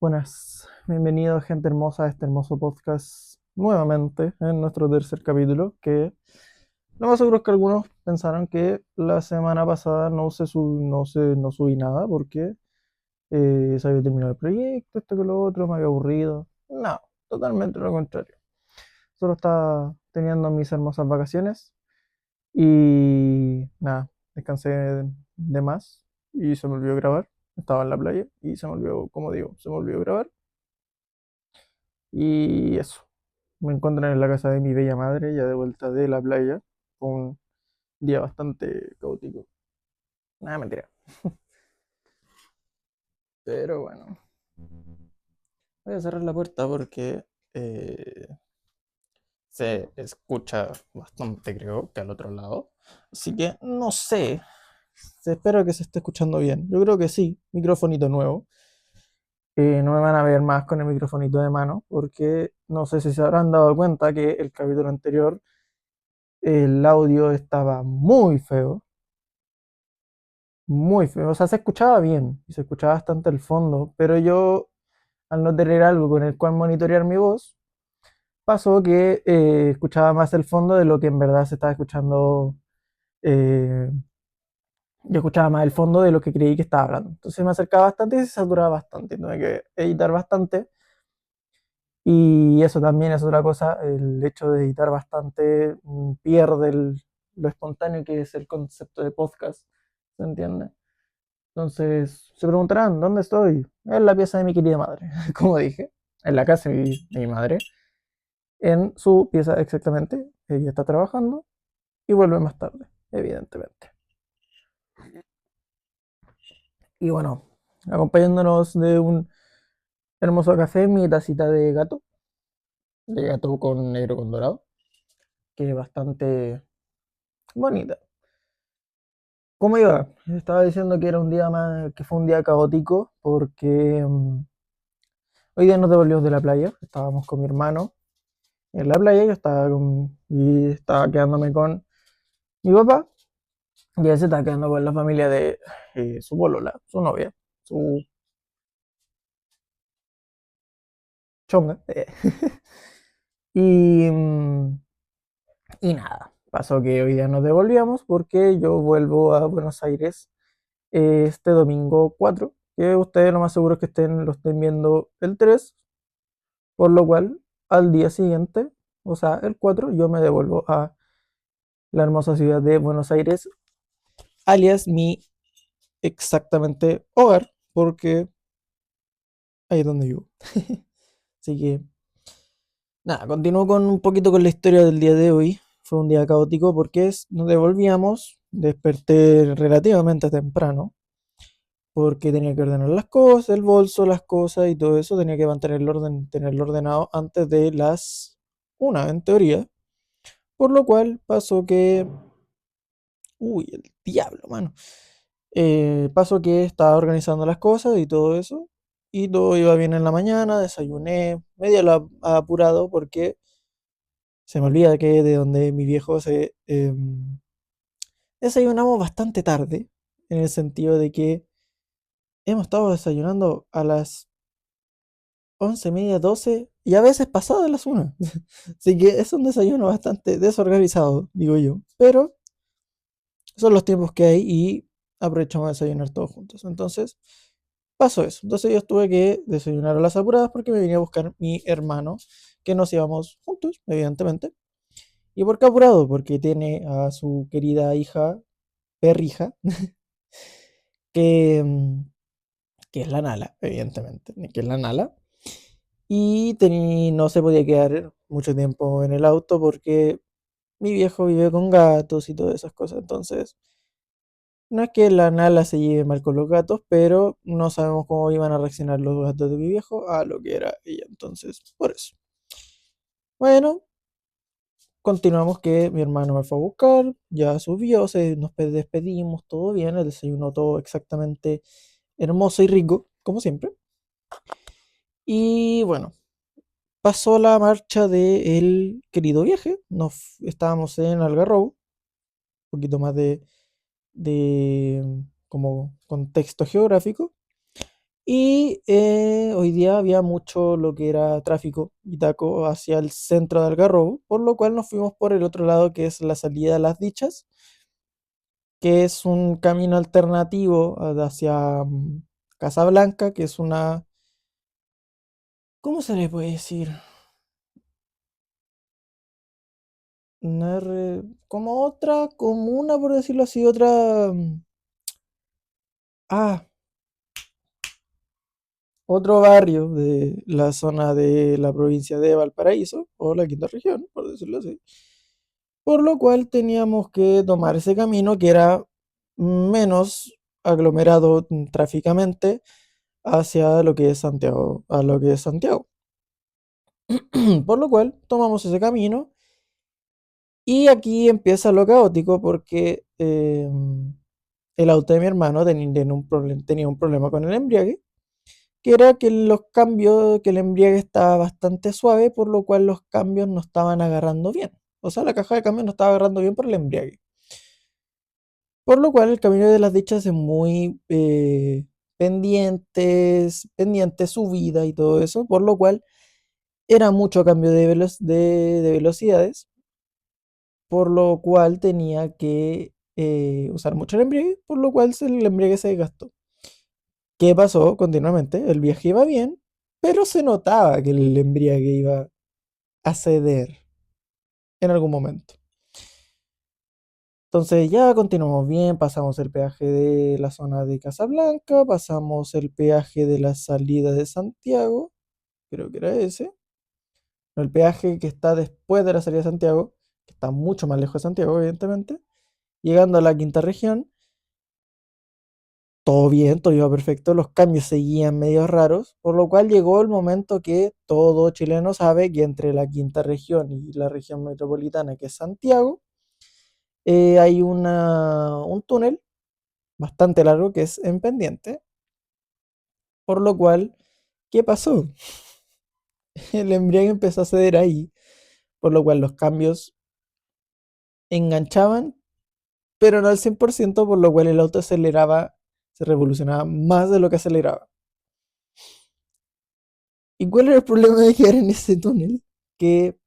Buenas, bienvenidos gente hermosa a este hermoso podcast nuevamente en nuestro tercer capítulo, que lo más seguro es que algunos pensaron que la semana pasada no subí nada porque se había terminado el proyecto, esto que lo otro, me había aburrido. No, totalmente lo contrario. Solo estaba teniendo mis hermosas vacaciones y nada, descansé de más y se me olvidó grabar. Estaba en la playa y se me olvidó, como digo, se me olvidó grabar. Y eso, me encuentran en la casa de mi bella madre, ya de vuelta de la playa. Fue un día bastante caótico. Nada, mentira. Pero bueno, voy a cerrar la puerta porque eh, se escucha bastante, creo, que al otro lado. Así que no sé. Espero que se esté escuchando bien. Yo creo que sí. Microfonito nuevo. No me van a ver más con el microfonito de mano porque no sé si se habrán dado cuenta que el capítulo anterior el audio estaba muy feo. Muy feo. O sea, se escuchaba bien y se escuchaba bastante el fondo, pero yo, al no tener algo con el cual monitorear mi voz, pasó que escuchaba más el fondo de lo que en verdad se estaba escuchando. eh, yo escuchaba más el fondo de lo que creí que estaba hablando. Entonces me acercaba bastante y se saturaba bastante. Tuve que editar bastante. Y eso también es otra cosa. El hecho de editar bastante pierde lo espontáneo que es el concepto de podcast. ¿Se entiende? Entonces, se preguntarán, ¿dónde estoy? En la pieza de mi querida madre, como dije, en la casa de mi madre, en su pieza exactamente. Ella está trabajando y vuelve más tarde, evidentemente. Y bueno, acompañándonos de un hermoso café, mi tacita de gato con negro con dorado, que es bastante bonita. ¿Cómo iba? Estaba diciendo que era un día más, que fue un día caótico, porque hoy día nos devolvimos de la playa, estábamos con mi hermano en la playa, y estaba quedándome con mi papá, y él se estaba quedando con la familia de su polola, su novia, su chonga. Y, y nada, pasó que hoy día nos devolvíamos porque yo vuelvo a Buenos Aires este domingo 4, que ustedes lo más seguro es que lo estén viendo el 3, por lo cual al día siguiente, o sea, el 4, yo me devuelvo a la hermosa ciudad de Buenos Aires, alias mi exactamente hogar, porque ahí es donde vivo. Así que, nada, continúo con un poquito con la historia del día de hoy. Fue un día caótico porque nos devolvíamos, desperté relativamente temprano, porque tenía que ordenar las cosas, el bolso, las cosas y todo eso, tenía que mantener el orden, tenerlo ordenado antes de las 1, en teoría. Por lo cual pasó que, uy, el diablo, mano. Pasó que estaba organizando las cosas y todo eso. Y todo iba bien en la mañana, desayuné, medio apurado porque se me olvida que de donde mi viejo desayunamos bastante tarde, en el sentido de que hemos estado desayunando a las 11:30, 12 y a veces pasadas las 1. Así que es un desayuno bastante desorganizado, digo yo. Pero son los tiempos que hay y aprovechamos a desayunar todos juntos. Entonces, pasó eso. Entonces yo tuve que desayunar a las apuradas porque me venía a buscar mi hermano, que nos íbamos juntos, evidentemente. ¿Y por qué apurado? Porque tiene a su querida hija, perrija, que, que es la Nala, evidentemente, que es la Nala. Y no se podía quedar mucho tiempo en el auto porque mi viejo vive con gatos y todas esas cosas. Entonces, no es que la Nala se lleve mal con los gatos, pero no sabemos cómo iban a reaccionar los gatos de mi viejo a lo que era ella. Entonces, por eso. Bueno, continuamos que mi hermano me fue a buscar, ya subió, nos despedimos, todo bien, el desayuno todo exactamente hermoso y rico, como siempre. Y bueno, pasó la marcha del querido viaje, estábamos en Algarrobo, un poquito más de como contexto geográfico. Y hoy día había mucho lo que era tráfico y taco hacia el centro de Algarrobo, por lo cual nos fuimos por el otro lado, que es la salida a Las Dichas, que es un camino alternativo hacia Casablanca, que es una, ¿cómo se le puede decir? Como otra comuna, por decirlo así, otra, ah, otro barrio de la zona de la provincia de Valparaíso, o la quinta región, por decirlo así. Por lo cual teníamos que tomar ese camino que era menos aglomerado tráficamente hacia lo que es Santiago, a lo que es Santiago. Por lo cual tomamos ese camino y aquí empieza lo caótico porque el auto de mi hermano tenía un problema con el embriague, que era que los cambios, que el embriague estaba bastante suave, por lo cual los cambios no estaban agarrando bien. O sea, la caja de cambios no estaba agarrando bien por el embriague. Por lo cual el camino de las dichas es muy pendiente subida y todo eso, por lo cual era mucho cambio de velocidades, por lo cual tenía que usar mucho el embriague, por lo cual el embriague se desgastó. ¿Qué pasó continuamente? El viaje iba bien, pero se notaba que el embriague iba a ceder en algún momento. Entonces ya continuamos bien, pasamos el peaje de la zona de Casablanca, pasamos el peaje de la salida de Santiago, creo que era ese, no, el peaje que está después de la salida de Santiago, que está mucho más lejos de Santiago, evidentemente, llegando a la quinta región, todo bien, todo iba perfecto, los cambios seguían medio raros, por lo cual llegó el momento que todo chileno sabe que entre la quinta región y la región metropolitana, que es Santiago, hay un túnel bastante largo que es en pendiente, por lo cual, ¿qué pasó? El embriague empezó a ceder ahí, por lo cual los cambios enganchaban, pero no al 100%, por lo cual el auto aceleraba, se revolucionaba más de lo que aceleraba. ¿Y cuál era el problema de quedar en ese túnel? Que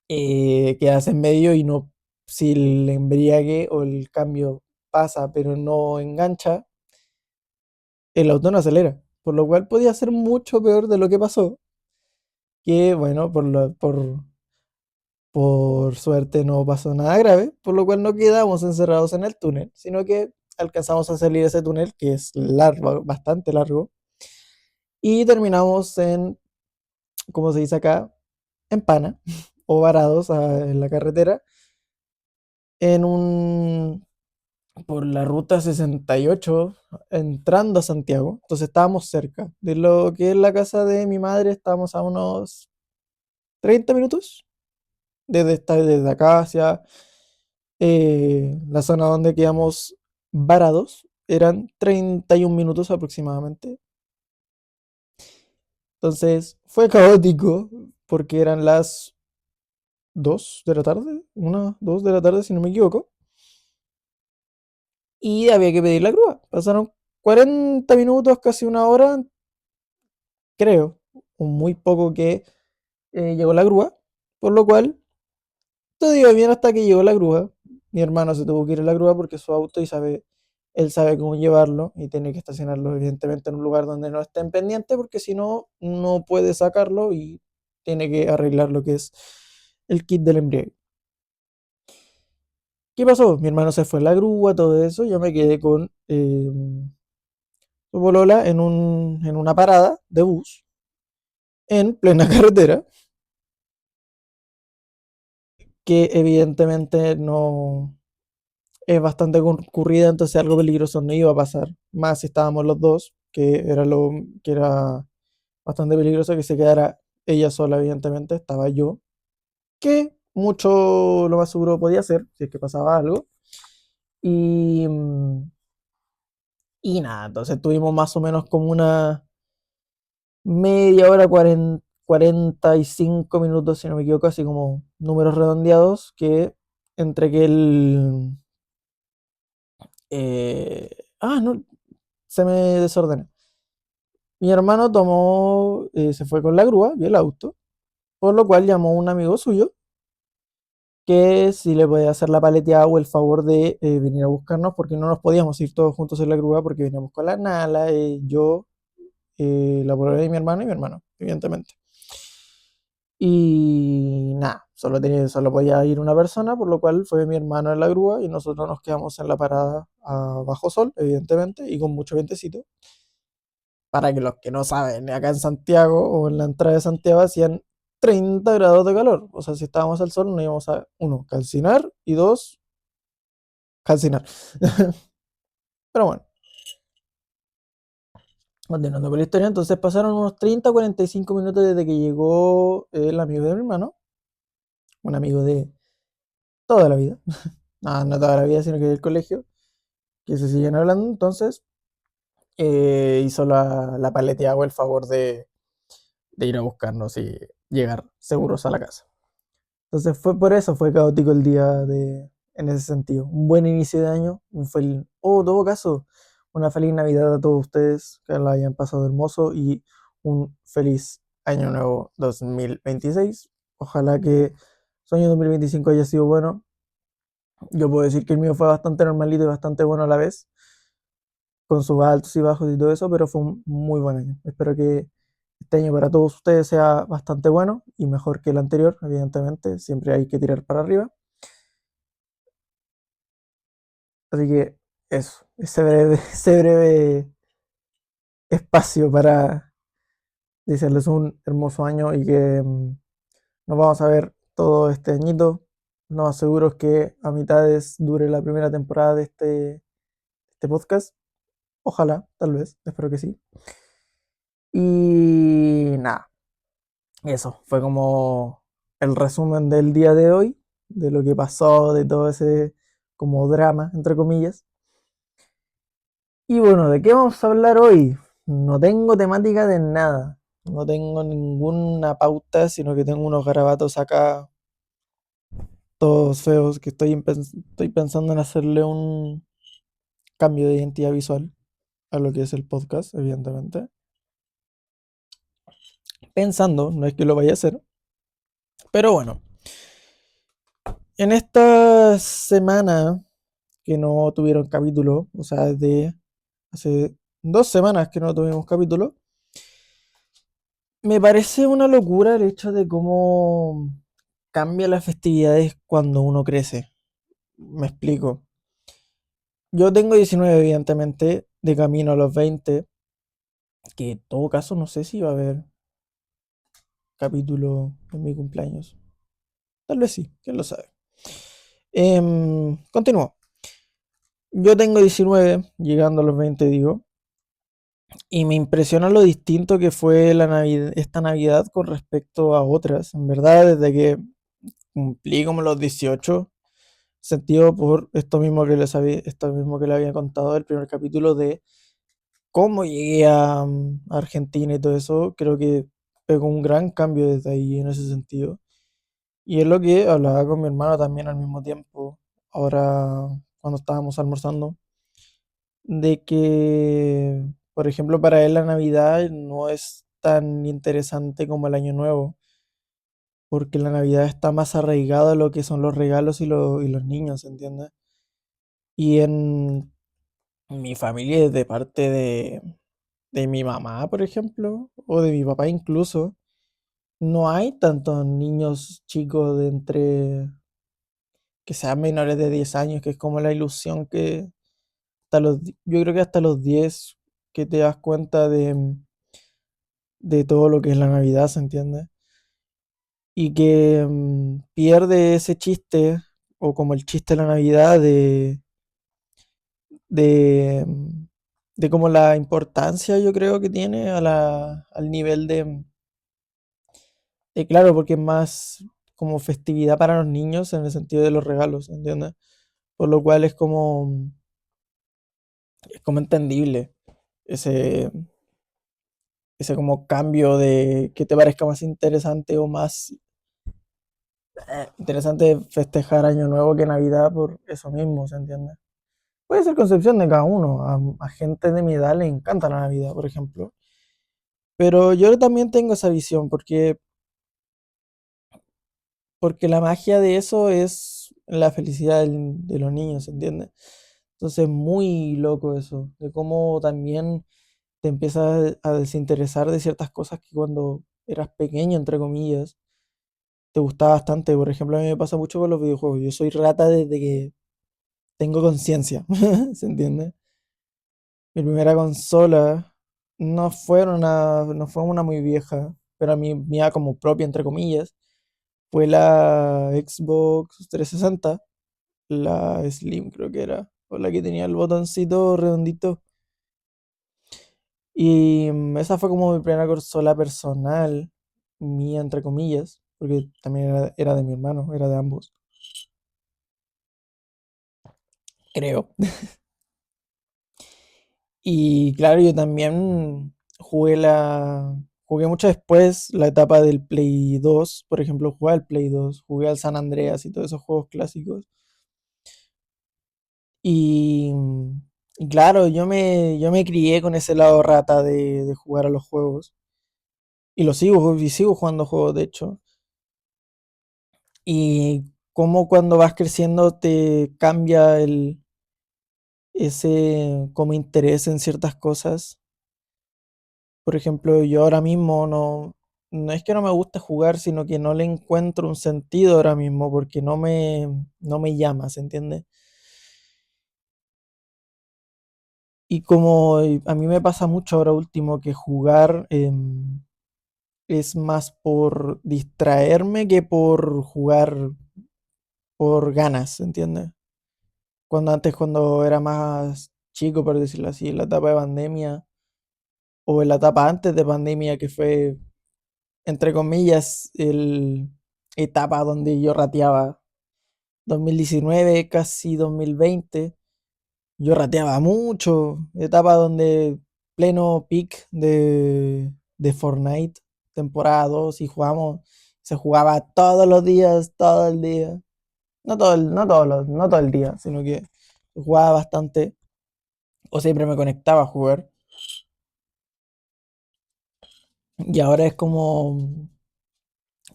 quedas en medio y no, si el embriague o el cambio pasa pero no engancha, el auto no acelera, por lo cual podía ser mucho peor de lo que pasó, que bueno, por suerte no pasó nada grave, por lo cual no quedamos encerrados en el túnel, sino que alcanzamos a salir de ese túnel, que es largo, bastante largo, y terminamos en, como se dice acá, en pana, o varados en la carretera, en un, por la ruta 68, entrando a Santiago. Entonces estábamos cerca de lo que es la casa de mi madre, estábamos a unos 30 minutos desde acá hacia la zona donde quedamos varados. Eran 31 minutos aproximadamente. Entonces fue caótico porque eran las 2 de la tarde, 2 de la tarde si no me equivoco, y había que pedir la grúa. Pasaron 40 minutos, casi una hora, creo, o muy poco que llegó la grúa, por lo cual todo iba bien hasta que llegó la grúa. Mi hermano se tuvo que ir en la grúa porque es su auto y él sabe cómo llevarlo y tiene que estacionarlo evidentemente en un lugar donde no estén pendiente porque si no, no puede sacarlo y tiene que arreglar lo que es el kit del embriague. ¿Qué pasó? Mi hermano se fue en la grúa, todo eso, yo me quedé con su polola en una parada de bus en plena carretera que evidentemente no es bastante concurrida, entonces algo peligroso no iba a pasar, más si estábamos los dos, que era bastante peligroso que se quedara ella sola, evidentemente, estaba yo, que mucho lo más seguro podía hacer si es que pasaba algo. Y, y nada, entonces tuvimos más o menos como una media hora, 45 minutos, si no me equivoco, así como números redondeados, que entre que el... no, se me desordena. Mi hermano se fue con la grúa y el auto, por lo cual llamó a un amigo suyo que si le podía hacer la paleteada o el favor de venir a buscarnos, porque no nos podíamos ir todos juntos en la grúa porque veníamos con la Nala, yo, la polola de mi hermano y mi hermano, evidentemente. Y nada, solo podía ir una persona, por lo cual fue mi hermano en la grúa y nosotros nos quedamos en la parada a bajo sol, evidentemente, y con mucho vientecito. Para que los que no saben, acá en Santiago o en la entrada de Santiago hacían 30 grados de calor. O sea, si estábamos al sol, no íbamos a, uno, calcinar y dos, calcinar. Pero bueno, continuando con la historia, entonces pasaron unos 30 45 minutos desde que llegó el amigo de mi hermano, un amigo de toda la vida, no toda la vida, sino que del colegio, que se siguen hablando, entonces hizo la paleteada o el favor de ir a buscarnos y llegar seguros a la casa. Entonces fue por eso, fue caótico el día en ese sentido. Un buen inicio de año, en todo caso, una feliz Navidad a todos ustedes, que la hayan pasado hermoso y un feliz año nuevo 2026. Ojalá que su año 2025 haya sido bueno. Yo puedo decir que el mío fue bastante normalito y bastante bueno a la vez, con sus altos y bajos y todo eso, pero fue un muy buen año. Espero que este año para todos ustedes sea bastante bueno y mejor que el anterior, evidentemente. Siempre hay que tirar para arriba. Así que eso, ese breve espacio para desearles un hermoso año y que nos vamos a ver todo este añito. Lo más seguro es que a mitades dure la primera temporada de este podcast. Ojalá, tal vez, espero que sí. Y nada, eso fue como el resumen del día de hoy, de lo que pasó, de todo ese como drama, entre comillas. Y bueno, ¿de qué vamos a hablar hoy? No tengo temática de nada. No tengo ninguna pauta, sino que tengo unos garabatos acá, todos feos, que estoy pensando en hacerle un cambio de identidad visual a lo que es el podcast, evidentemente. Pensando, no es que lo vaya a hacer, pero bueno, en esta semana que no tuvieron capítulo, o sea, desde hace 2 semanas que no tuvimos capítulo, me parece una locura el hecho de cómo cambia las festividades cuando uno crece. Me explico. Yo tengo 19, evidentemente, de camino a los 20, que en todo caso no sé si va a haber capítulo en mi cumpleaños. Tal vez sí, quién lo sabe. Continúo. Yo tengo 19, llegando a los 20, digo, y me impresiona lo distinto que fue esta Navidad con respecto a otras. En verdad, desde que cumplí como los 18, sentido por esto mismo que le había contado del primer capítulo de cómo llegué a Argentina y todo eso, creo que pegó un gran cambio desde ahí en ese sentido. Y es lo que hablaba con mi hermano también al mismo tiempo, ahora cuando estábamos almorzando, de que, por ejemplo, para él la Navidad no es tan interesante como el Año Nuevo, porque la Navidad está más arraigada a lo que son los regalos y los niños, ¿entiendes? Y en mi familia, de parte de mi mamá, por ejemplo, o de mi papá incluso, no hay tantos niños chicos de que sean menores de 10 años, que es como la ilusión que yo creo que hasta los 10 que te das cuenta de todo lo que es la Navidad, ¿se entiende? Y que pierde ese chiste, o como el chiste de la Navidad, de, mm, de como la importancia yo creo que tiene al nivel claro, porque es más como festividad para los niños en el sentido de los regalos, ¿entiendes? Por lo cual es como entendible ese, ese como cambio de que te parezca más interesante o más interesante festejar Año Nuevo que Navidad por eso mismo, ¿se entiende? Puede ser concepción de cada uno. A gente de mi edad le encanta la Navidad, por ejemplo. Pero yo también tengo esa visión, porque la magia de eso es la felicidad de los niños, ¿entiendes? Entonces, muy loco eso, de cómo también te empiezas a desinteresar de ciertas cosas que cuando eras pequeño, entre comillas, te gustaba bastante. Por ejemplo, a mí me pasa mucho con los videojuegos. Yo soy rata desde que tengo conciencia, ¿se entiende? Mi primera consola no fue una muy vieja, pero a mí mía como propia, entre comillas, fue la Xbox 360, la Slim creo que era, o la que tenía el botoncito redondito. Y esa fue como mi primera consola personal, mía, entre comillas, porque también era de mi hermano, era de ambos, creo. Y claro, yo también jugué mucho después la etapa del Play 2, por ejemplo, jugué al Play 2, jugué al San Andreas y todos esos juegos clásicos. Y, y claro, yo me crié con ese lado rata de jugar a los juegos. Y sigo jugando juegos, de hecho. Y cómo cuando vas creciendo te cambia ese como interés en ciertas cosas. Por ejemplo, yo ahora mismo no es que no me guste jugar, sino que no le encuentro un sentido ahora mismo porque no me llama, ¿se entiende? Y como a mí me pasa mucho ahora último que jugar es más por distraerme que por jugar por ganas, ¿se entiende? Cuando era más chico, por decirlo así, en la etapa de pandemia, o en la etapa antes de pandemia, que fue, entre comillas, el etapa donde yo rateaba 2019, casi 2020, yo rateaba mucho, etapa donde pleno peak de Fortnite, temporada 2 y jugamos, se jugaba todos los días, todo el día. No todo el día, sino que jugaba bastante, o siempre me conectaba a jugar. Y ahora es como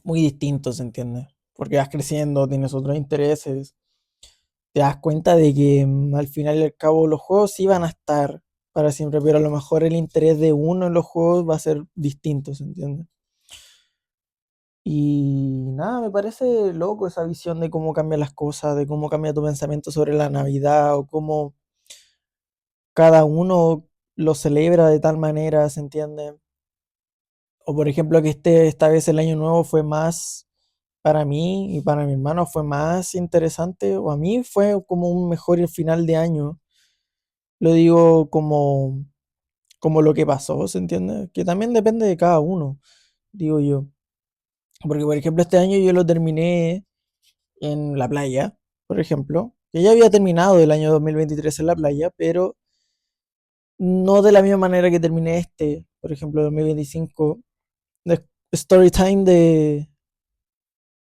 muy distinto, ¿se entiende? Porque vas creciendo, tienes otros intereses, te das cuenta de que al final y al cabo los juegos sí van a estar para siempre, pero a lo mejor el interés de uno en los juegos va a ser distinto, ¿se entiende? Y nada, me parece loco esa visión de cómo cambian las cosas, de cómo cambia tu pensamiento sobre la Navidad o cómo cada uno lo celebra de tal manera, ¿se entiende? O por ejemplo que esta vez el año nuevo fue más, para mí y para mi hermano fue más interesante, o a mí fue como un mejor final de año. Lo digo como lo que pasó, ¿se entiende? Que también depende de cada uno, digo yo. Porque por ejemplo este año yo lo terminé en la playa, por ejemplo, que ya había terminado el año 2023 en la playa, pero no de la misma manera que terminé por ejemplo, 2025, de story time de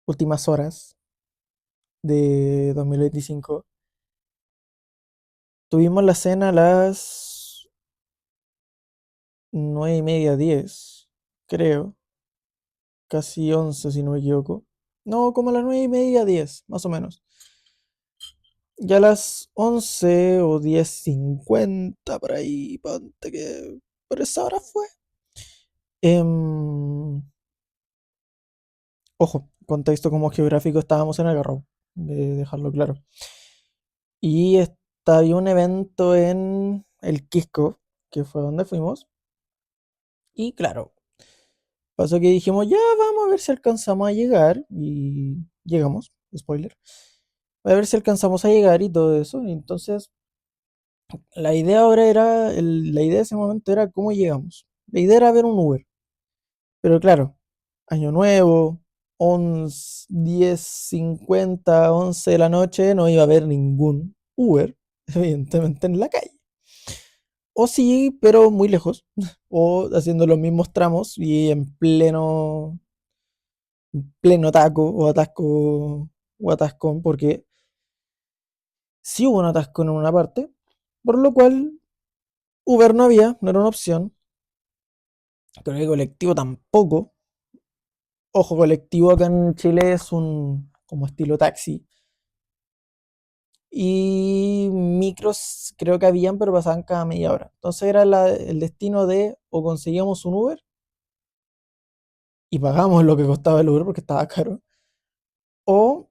últimas horas de 2025. Tuvimos la cena a las 9:30, 10, creo, casi 11 si no me equivoco. No, como a las 9:30, 10, más o menos. Ya a las 11 o 10:50 por ahí, ponte que por esa hora fue. Em, Ojo, contexto como geográfico, estábamos en Algarrobo, de dejarlo claro. Y había un evento en el Quisco, que fue donde fuimos. Y claro, pasó que dijimos, ya vamos a ver si alcanzamos a llegar. Y llegamos, spoiler. A ver si alcanzamos a llegar y todo eso. Y entonces, la idea ahora era, la idea de ese momento era cómo llegamos. La idea era ver un Uber. Pero claro, año nuevo, 11, 10:50, 11 de la noche, no iba a haber ningún Uber, evidentemente en la calle. O sí, pero muy lejos. O haciendo los mismos tramos y en pleno taco o atasco o atascón, porque sí hubo un atascón en una parte, por lo cual Uber no había, no era una opción. Creo que colectivo tampoco. Ojo, colectivo acá en Chile es un como estilo taxi. Y micros creo que habían, pero pasaban cada media hora. Entonces era el destino de o conseguíamos un Uber y pagamos lo que costaba el Uber porque estaba caro, o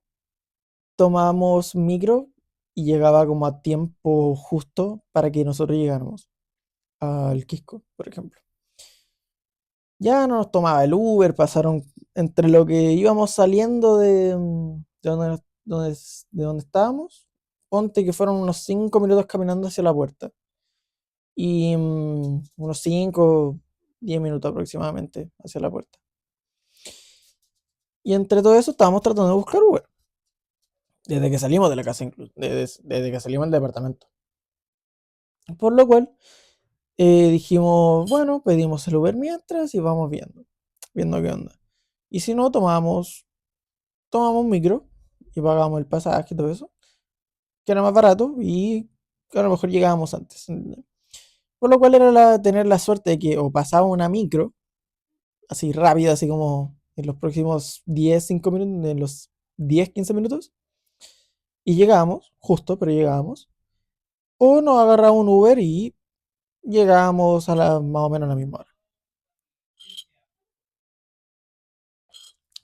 tomábamos micro y llegaba como a tiempo justo para que nosotros llegáramos al Quisco, por ejemplo. Ya no nos tomaba el Uber, pasaron entre lo que íbamos saliendo de donde estábamos, ponte que fueron unos 5 minutos caminando hacia la puerta y unos 5 10 minutos aproximadamente hacia la puerta. Y entre todo eso estábamos tratando de buscar Uber, desde que salimos de la casa, incluso, desde que salimos del departamento. Por lo cual dijimos, bueno, pedimos el Uber mientras y vamos viendo qué onda. Y si no, tomamos un micro y pagamos el pasaje y todo eso, que era más barato y que a lo mejor llegábamos antes. Por lo cual era tener la suerte de que o pasaba una micro, así rápida, así como en los próximos 10 5 minutos, en los 10 15 minutos, y llegábamos, justo, pero llegábamos, o nos agarraba un Uber y llegábamos a más o menos a la misma hora.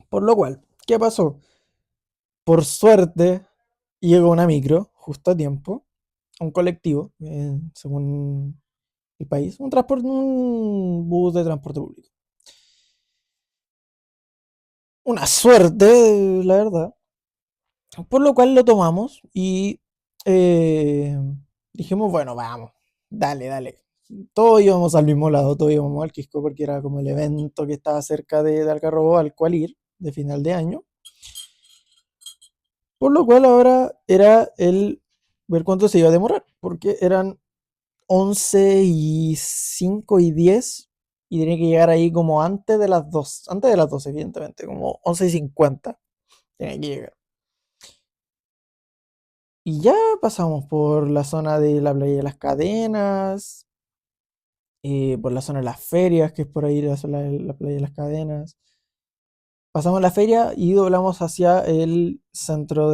Por lo cual, ¿qué pasó? Por suerte, llegó una micro justo a tiempo, un colectivo, según el país, un bus de transporte público. Una suerte, la verdad. Por lo cual lo tomamos y eh, dijimos, bueno, vamos, dale, dale. Todos íbamos al mismo lado, todos íbamos al Quisco porque era como el evento que estaba cerca de Algarrobo al cual ir de final de año. Por lo cual ahora era el ver cuánto se iba a demorar, porque eran 11:05 y 10 y tenía que llegar ahí como antes de las 12 evidentemente, como 11:50 tenía que llegar. Y ya pasamos por la zona de la playa de las Cadenas, por la zona de las ferias, que es por ahí la zona de la playa de las Cadenas. Pasamos la feria y doblamos hacia el centro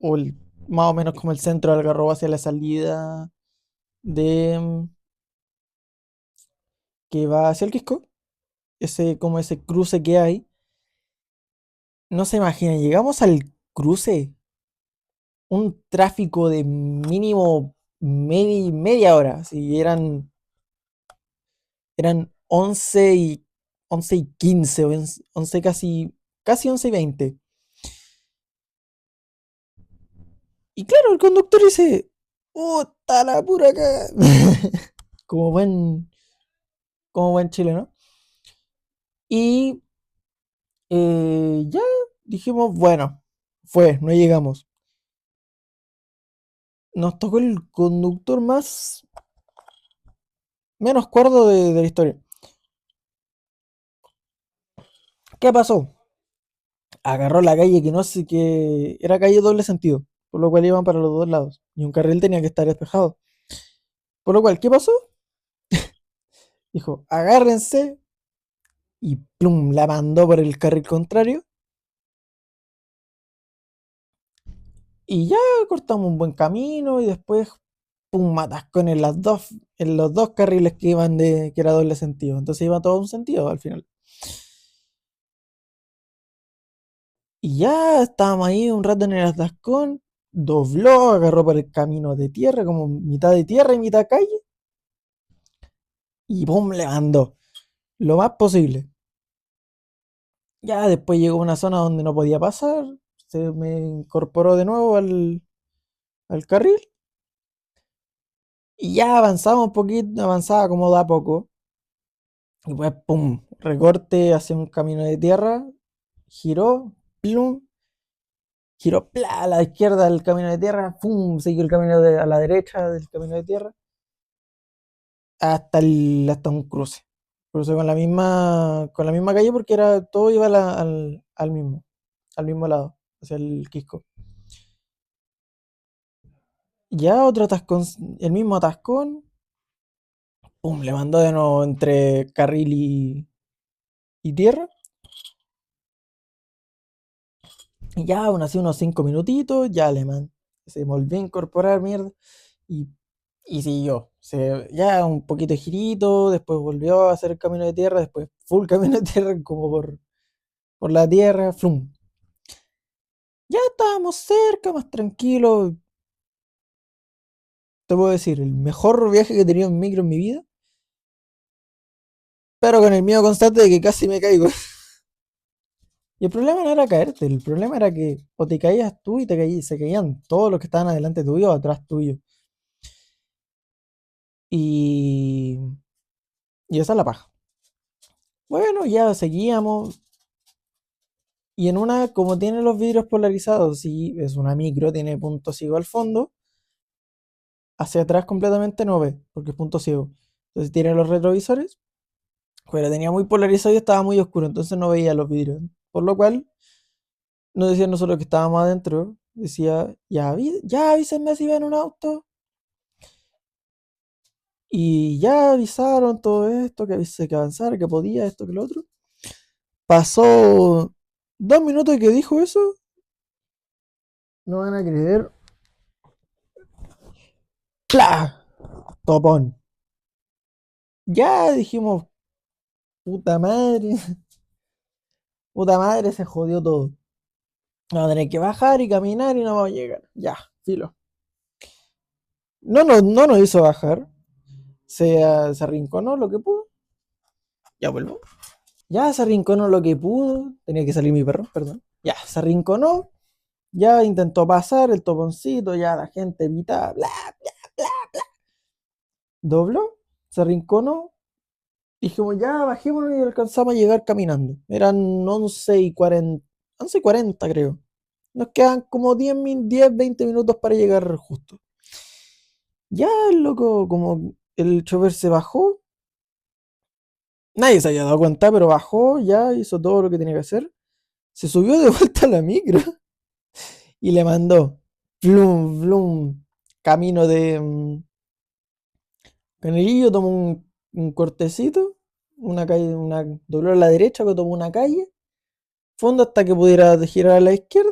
o más o menos como el centro de Algarrobo hacia la salida de que va hacia el Quisco, como ese cruce que hay. No se imaginan, llegamos al cruce, un tráfico de mínimo media hora, si eran 11:15 o 11 casi 11:20. Y claro, el conductor dice, ¡puta la pura acá! como buen, como buen chileno. Y ya dijimos, bueno, no llegamos. Nos tocó el conductor menos cuerdo de la historia. ¿Qué pasó? Agarró la calle que no sé que era calle doble sentido, por lo cual iban para los dos lados y un carril tenía que estar despejado. Por lo cual, ¿qué pasó? Dijo, agárrense y plum, la mandó por el carril contrario y ya cortamos un buen camino y después pum, atascón en los dos carriles que iban que era doble sentido. Entonces iba todo un sentido al final. Y ya estábamos ahí un rato en el atascón, dobló, agarró por el camino de tierra, como mitad de tierra y mitad calle, y pum, le mandó lo más posible. Ya después llegó a una zona donde no podía pasar, se me incorporó de nuevo al carril, y ya avanzaba un poquito, avanzaba como da poco, y pues pum, recorte hacia un camino de tierra, giró, plum, giró a la izquierda del camino de tierra, pum, siguió el camino a la derecha del camino de tierra, hasta un cruce. Cruce con la misma calle porque todo iba al mismo lado, hacia el Quisco. Ya otro atascón, el mismo atascón, pum, le mandó de nuevo entre carril y tierra. Y ya, aún así, unos 5 minutitos, ya le man. Se volvió a incorporar, mierda. Y, y siguió. Ya un poquito de girito, después volvió a hacer el camino de tierra, después full camino de tierra, como por la tierra, flum. Ya estábamos cerca, más tranquilos. Te puedo decir, el mejor viaje que he tenido en micro en mi vida, pero con el miedo constante de que casi me caigo. Y el problema no era caerte, el problema era que o te caías tú y se caían todos los que estaban adelante tuyo o atrás tuyo. Y, y esa es la paja. Bueno, ya seguíamos. Y en una, como tiene los vidrios polarizados, y es una micro, tiene punto ciego al fondo, hacia atrás completamente no ve, porque es punto ciego. Entonces tiene los retrovisores, pero tenía muy polarizado y estaba muy oscuro, entonces no veía los vidrios. Por lo cual, nos decían nosotros que estábamos adentro, decía, ya avísenme si ven un auto. Y ya avisaron todo esto, que avisé que avanzar, que podía, esto, que lo otro. Pasó 2 minutos que dijo eso. No van a creer. ¡Plah! Topón. Ya dijimos, puta madre, puta madre, se jodió todo. Vamos a tener que bajar y caminar y no vamos a llegar. Ya, filo. No nos hizo bajar. Se arrinconó lo que pudo. Ya vuelvo. Ya se arrinconó lo que pudo. Tenía que salir mi perro, perdón. Ya, se arrinconó. Ya intentó pasar el toponcito. Ya la gente evita. Bla, bla, bla. Dobló. Se arrinconó. Dijimos, ya bajémonos y alcanzamos a llegar caminando. Eran 11:40. 11:40 creo. Nos quedan como 20 minutos para llegar justo. Ya el loco, como el chofer se bajó, nadie se había dado cuenta, pero bajó, ya hizo todo lo que tenía que hacer. Se subió de vuelta a la micro y le mandó flum, flum, camino de Canelillo, tomó un cortecito, una calle, dobló a la derecha, pero tomó una calle, fondo hasta que pudiera girar a la izquierda.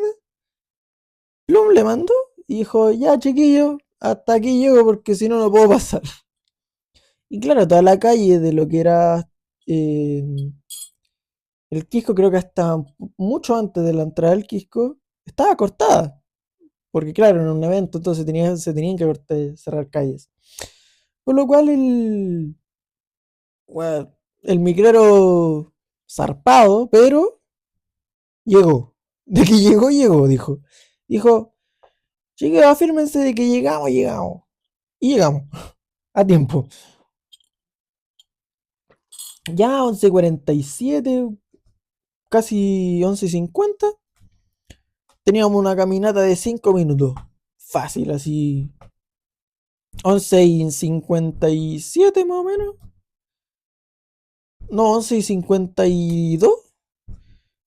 Plum le mandó y dijo, ya chiquillo, hasta aquí llego porque si no, no puedo pasar. Y claro, toda la calle de lo que era eh, el Quisco, creo que hasta mucho antes de la entrada del Quisco, estaba cortada. Porque claro, en un evento entonces se tenían que cerrar calles. Por lo cual bueno, el micrero zarpado, pero llegó. De que llegó, llegó, dijo. Dijo, chicos, afírmense de que llegamos, llegamos. Y llegamos, a tiempo. Ya 11:47, casi 11:50, teníamos una caminata de 5 minutos. Fácil, así. 11:57 más o menos. No, 11:52.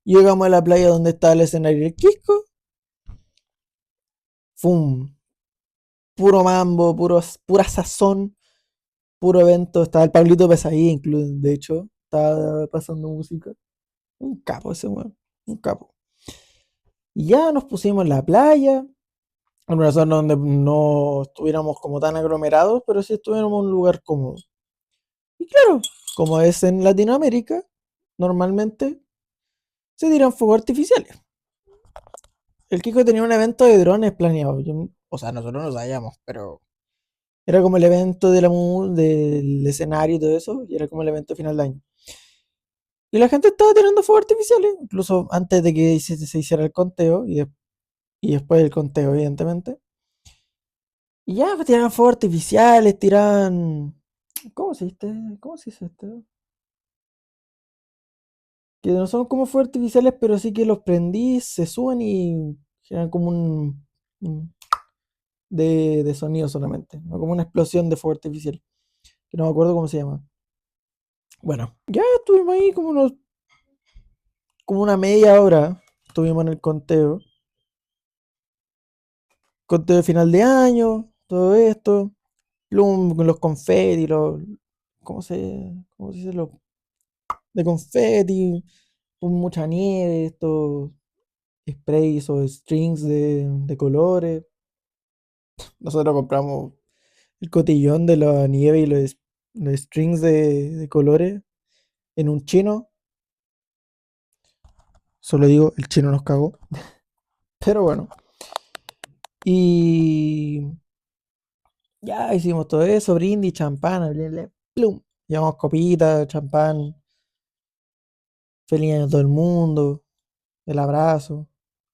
Llegamos a la playa donde está el escenario del Quisco. Fum. Puro mambo, pura sazón, puro evento. Estaba el Pablito Pesadilla, incluso, de hecho. Estaba pasando música. Un capo ese weón. Un capo. Y ya nos pusimos en la playa. En una zona donde no estuviéramos como tan aglomerados, pero sí estuviéramos en un lugar cómodo. Y claro, como es en Latinoamérica, normalmente se tiran fuegos artificiales. El Kiko tenía un evento de drones planeado. O sea, nosotros no sabíamos, pero era como el evento del escenario y todo eso, y era como el evento final de año. Y la gente estaba tirando fuegos artificiales, incluso antes de que se hiciera el conteo, y después del conteo, evidentemente. Y ya, pues tiraban fuegos artificiales, tiraban. ¿Cómo se dice? ¿Cómo se dice esto? Que no son como fuegos artificiales, pero sí que los prendís, se suben y generan como un de sonido solamente, no como una explosión de fuego artificial, que no me acuerdo cómo se llama. Bueno, ya estuvimos ahí como una media hora, estuvimos en el conteo de final de año, todo esto, con los confetis, cómo se dice? De confeti, con mucha nieve, estos sprays o strings de colores. Nosotros compramos el cotillón de la nieve y los strings de colores en un chino. Solo digo, el chino nos cagó. Pero bueno. Y ya hicimos todo eso, brindis, champán, plum. Llevamos copitas, champán, feliz año a todo el mundo, el abrazo.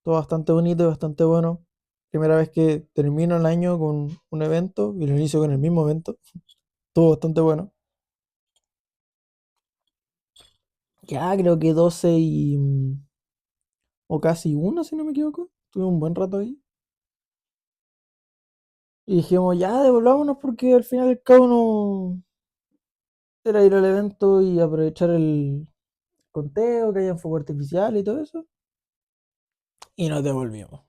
Todo bastante bonito y bastante bueno. Primera vez que termino el año con un evento y lo inicio con el mismo evento. Todo bastante bueno. Ya creo que 12 o casi una, si no me equivoco. Tuve un buen rato ahí. Y dijimos, ya devolvámonos porque al final el cabo no era ir al evento y aprovechar el conteo, que haya fuego artificial y todo eso. Y nos devolvimos.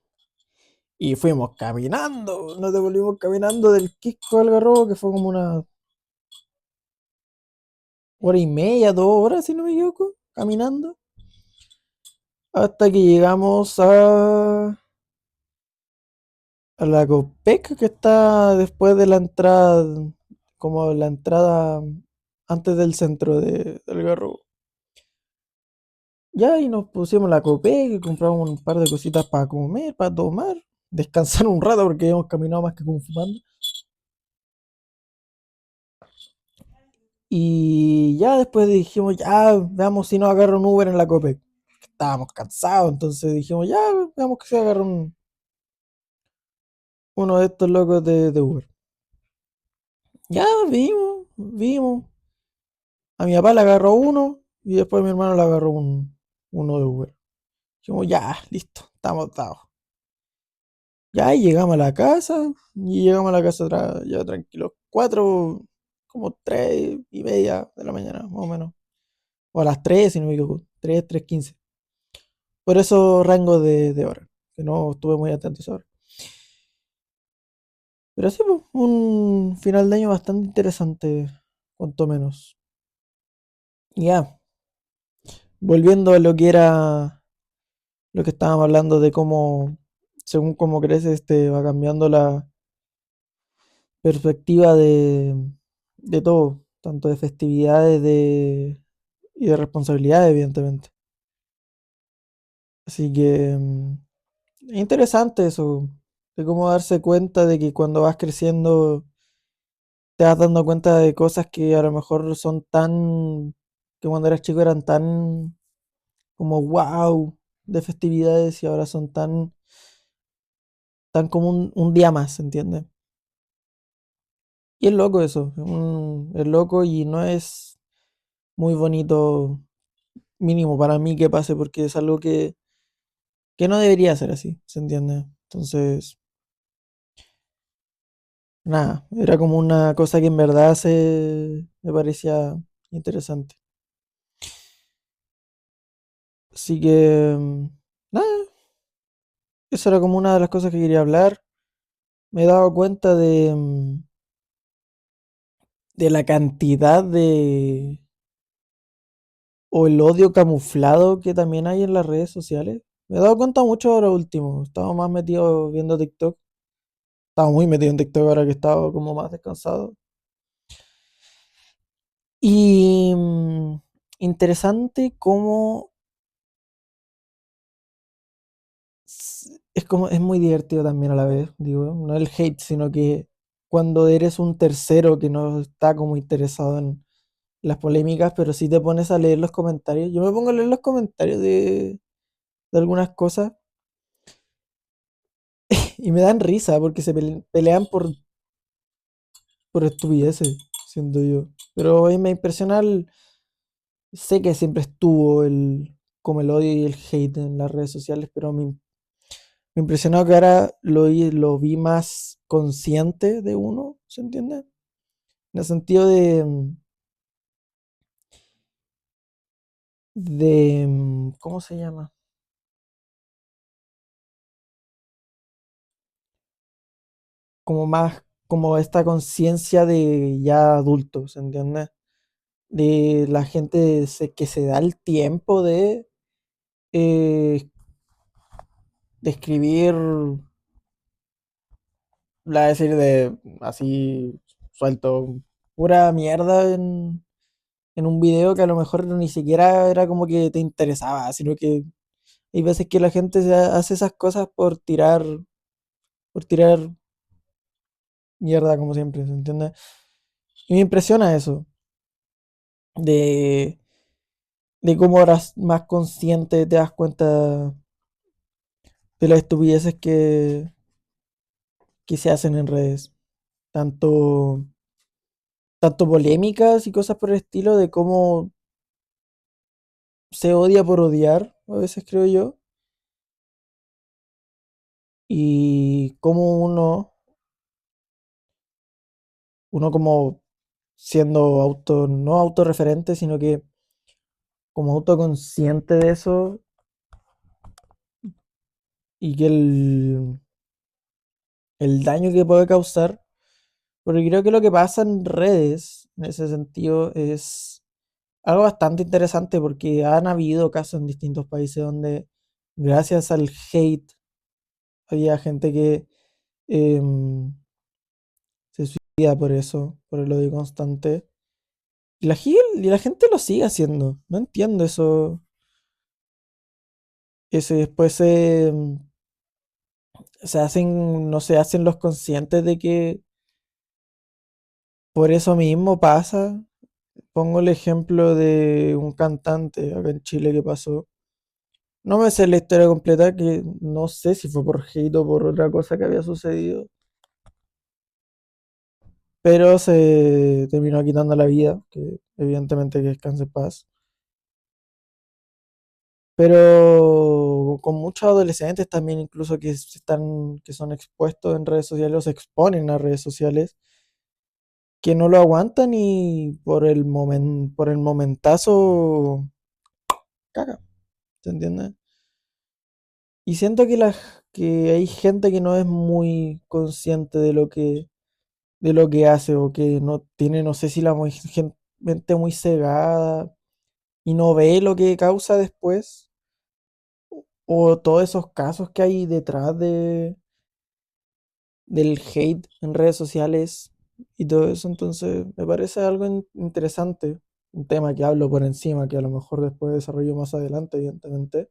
Y fuimos caminando, nos devolvimos caminando del Quisco al Algarrobo, que fue como una hora y media, 2 horas, si no me equivoco, caminando. Hasta que llegamos a la Copec, que está después de la entrada, como la entrada antes del centro del Algarrobo. Ya, y nos pusimos la Copec, y compramos un par de cositas para comer, para tomar, descansar un rato porque hemos caminado más que como fumando. Y ya después dijimos, ya, veamos si nos agarra un Uber en la Copec. Estábamos cansados, entonces dijimos, ya, veamos que se agarra uno de estos locos de Uber. Ya vimos. A mi papá le agarró uno y después a mi hermano le agarró uno de Uber. Dijimos, ya, listo, estamos dados. Ya y llegamos a la casa y llegamos a la casa ya tranquilos. Como 3:30 de la mañana, más o menos. O a las 3, si no me equivoco. 3:15. Por eso rango de hora, que no estuve muy atento a esa hora. Pero sí, pues, un final de año bastante interesante, cuanto menos. Ya, volviendo a lo que era, lo que estábamos hablando de cómo, según cómo crece, va cambiando la perspectiva de todo, tanto de festividades y de responsabilidades, evidentemente. Así que es interesante eso, de cómo darse cuenta de que cuando vas creciendo te vas dando cuenta de cosas que a lo mejor son que cuando eras chico eran tan como wow de festividades y ahora son tan como un día más, ¿entiendes? Y es loco eso, es loco y no es muy bonito, mínimo para mí que pase, porque es algo que no debería ser así, ¿se entiende? Entonces, nada, era como una cosa que en verdad me parecía interesante. Así que, nada, eso era como una de las cosas que quería hablar. Me he dado cuenta de la cantidad o el odio camuflado que también hay en las redes sociales. Me he dado cuenta mucho ahora último. Estaba más metido viendo TikTok. Estaba muy metido en TikTok ahora que estaba como más descansado. Y interesante cómo es como es muy divertido también a la vez, digo, no el hate, sino que cuando eres un tercero que no está como interesado en las polémicas, pero si te pones a leer los comentarios. Yo me pongo a leer los comentarios de algunas cosas y me dan risa porque se pelean por estupideces, siento yo. Pero a mí me impresiona sé que siempre estuvo como el odio y el hate en las redes sociales, pero me impresionó que ahora lo vi más consciente de uno, ¿se entiende? En el sentido ¿cómo se llama? Como más, como esta conciencia de ya adulto, ¿se entiende? de la gente que se da el tiempo eh, de escribir, la decir de así suelto, pura mierda en un video que a lo mejor ni siquiera era como que te interesaba, sino que hay veces que la gente hace esas cosas por tirar mierda como siempre, ¿se entiende? Y me impresiona eso, de, de cómo eras más consciente te das cuenta de las estupideces que se hacen en redes. Tanto, tanto polémicas y cosas por el estilo de cómo se odia por odiar, a veces creo yo, y cómo uno como siendo no autorreferente, sino que como autoconsciente de eso y que el daño que puede causar, porque creo que lo que pasa en redes, en ese sentido, es algo bastante interesante porque han habido casos en distintos países donde gracias al hate había gente que em, se suicida por eso, por el odio constante. Y la gente lo sigue haciendo. No entiendo eso. Ese después se hacen, no se hacen los conscientes de que por eso mismo pasa. Pongo el ejemplo de un cantante acá en Chile que pasó. No me sé la historia completa, que no sé si fue por hate o por otra cosa que había sucedido, pero se terminó quitando la vida, que evidentemente que descanse en paz. Pero con muchos adolescentes también, incluso que son expuestos en redes sociales o se exponen a redes sociales, que no lo aguantan y por el momentazo caga, ¿se entiende? Y siento que hay gente que no es muy consciente de lo que hace o que no tiene, no sé si mente muy cegada y no ve lo que causa después o todos esos casos que hay detrás del hate en redes sociales y todo eso. Entonces me parece algo interesante, un tema que hablo por encima, que a lo mejor después desarrollo más adelante, evidentemente.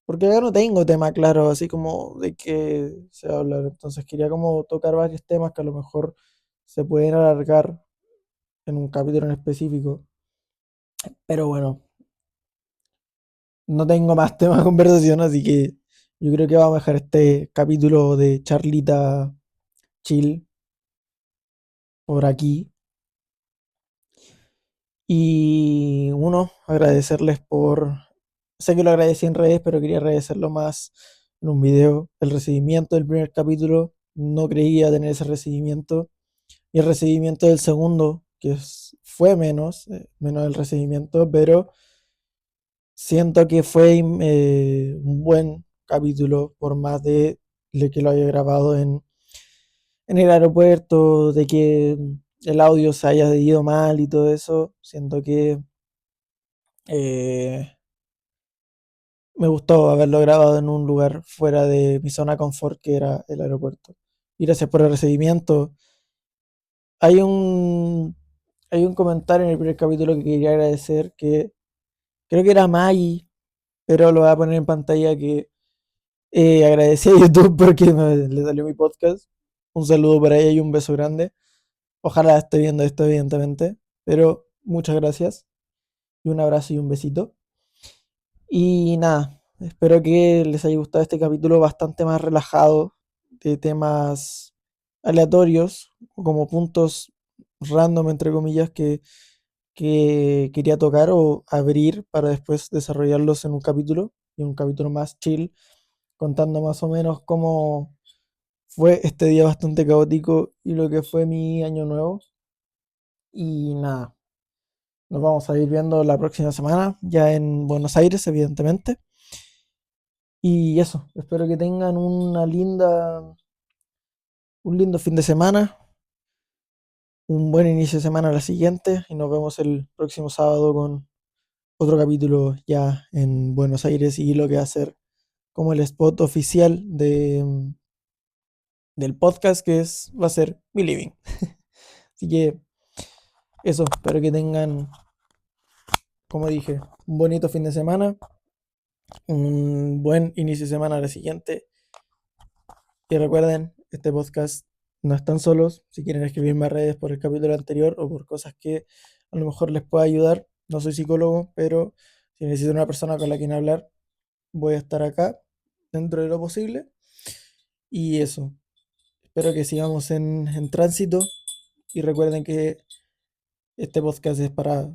Porque acá no tengo tema claro, así como de qué se va a hablar. Entonces quería como tocar varios temas que a lo mejor se pueden alargar en un capítulo en específico. Pero bueno, no tengo más temas de conversación, así que yo creo que vamos a dejar este capítulo de charlita chill por aquí. Y uno, agradecerles por... Sé que lo agradecí en redes, pero quería agradecerlo más en un video. El recibimiento del primer capítulo, no creía tener ese recibimiento. Y el recibimiento del segundo, fue menos el recibimiento, pero siento que fue un buen capítulo, por más de que lo haya grabado en el aeropuerto, de que el audio se haya ido mal y todo eso. Siento que eh, me gustó haberlo grabado en un lugar fuera de mi zona confort, que era el aeropuerto. Y gracias por el recibimiento. Hay un, hay un comentario en el primer capítulo que quería agradecer, que creo que era Maggie, pero lo voy a poner en pantalla, que agradecí a YouTube porque le salió mi podcast. Un saludo para ella y un beso grande. Ojalá esté viendo esto, evidentemente. Pero muchas gracias. Y un abrazo y un besito. Y nada, espero que les haya gustado este capítulo bastante más relajado, de temas aleatorios, o como puntos random, entre comillas, que quería tocar o abrir para después desarrollarlos en un capítulo, y un capítulo más chill, contando más o menos cómo fue este día bastante caótico y lo que fue mi año nuevo. Y nada, nos vamos a ir viendo la próxima semana, ya en Buenos Aires, evidentemente. Y eso, espero que tengan un lindo fin de semana. un buen inicio de semana a la siguiente y nos vemos el próximo sábado con otro capítulo ya en Buenos Aires y lo que va a ser como el spot oficial del podcast va a ser mi living. Así que eso, espero que tengan, como dije, un bonito fin de semana, un buen inicio de semana a la siguiente. Y recuerden, este podcast no están solos. Si quieren escribirme a redes por el capítulo anterior o por cosas que a lo mejor les pueda ayudar, no soy psicólogo, pero si necesitan una persona con la quien hablar, voy a estar acá dentro de lo posible. Y eso, espero que sigamos en tránsito y recuerden que este podcast es para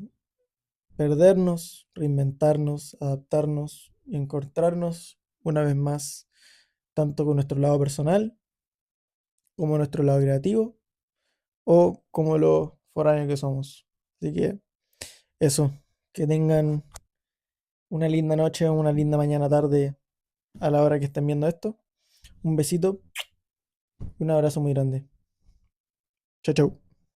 perdernos, reinventarnos, adaptarnos y encontrarnos una vez más, tanto con nuestro lado personal como nuestro lado creativo o como los foráneos que somos. Así que eso, que tengan una linda noche o una linda mañana tarde a la hora que estén viendo esto. Un besito y un abrazo muy grande. Chau, chau.